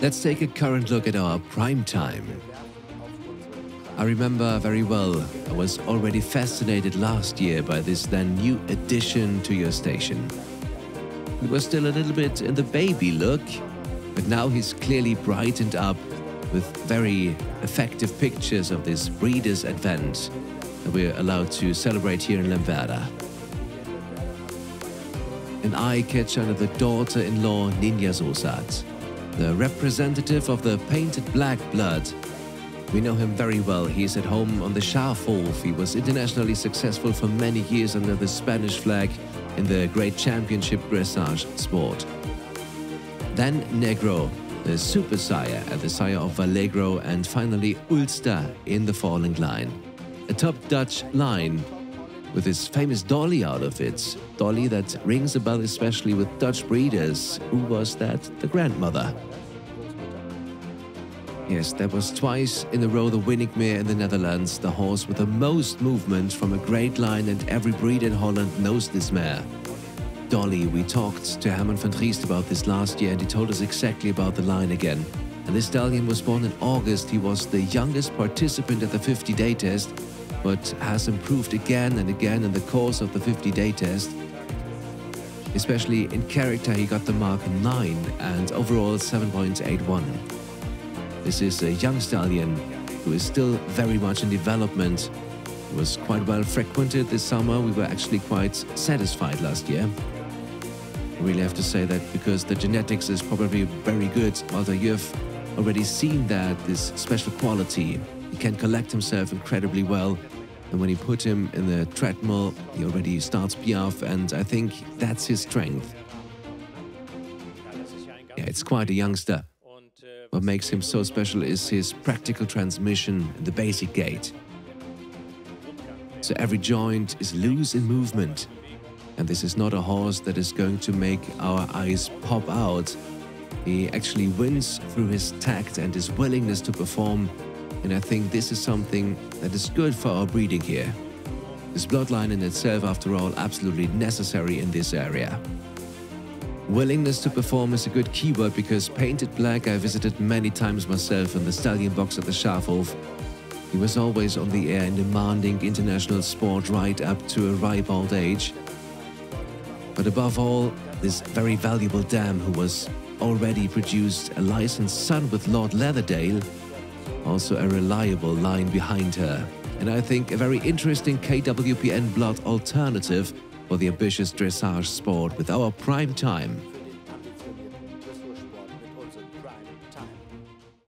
Let's take a current look at our prime time. I remember very well, I was already fascinated last year by this then new addition to your station. He was still a little bit in the baby look, but now he's clearly brightened up with very effective pictures of this Breeders' Advent that we're allowed to celebrate here in Lemwerder. An eye-catcher under the daughter-in-law Ninja Sosath, the representative of the painted black blood. We know him very well. He's at home on the Schafhof. He was internationally successful for many years under the Spanish flag in the great championship dressage sport. Then Negro, the super sire and the sire of Allegro, and finally Ulster in the falling line. A top Dutch line with his famous dolly out of it. Dolly that rings a bell especially with Dutch breeders. Who was that? The grandmother. Yes, that was twice in a row the winning mare in the Netherlands, the horse with the most movement from a great line, and every breeder in Holland knows this mare. Dolly, we talked to Herman van Driest about this last year and he told us exactly about the line again. And this stallion was born in August. He was the youngest participant at the 50-day test, but has improved again and again in the course of the 50-day test. Especially in character, he got the mark 9 and overall 7.81. This is a young stallion who is still very much in development. He was quite well frequented this summer. We were actually quite satisfied last year. I really have to say that because the genetics is probably very good. Walter, you've already seen that, this special quality. He can collect himself incredibly well. And when you put him in the treadmill, he already starts piaffe, and I think that's his strength. Yeah, it's quite a youngster. What makes him so special is his practical transmission and the basic gait. So every joint is loose in movement. And this is not a horse that is going to make our eyes pop out. He actually wins through his tact and his willingness to perform. And I think this is something that is good for our breeding here. This bloodline in itself, after all, absolutely necessary in this area. Willingness to perform is a good keyword because Painted Black I visited many times myself in the stallion box at the Schafhof. He was always on the air in demanding international sport right up to a ripe old age. But above all, this very valuable dam who was already produced a licensed son with Lord Leatherdale, also a reliable line behind her. And I think a very interesting KWPN blood alternative for the ambitious dressage sport with our prime time.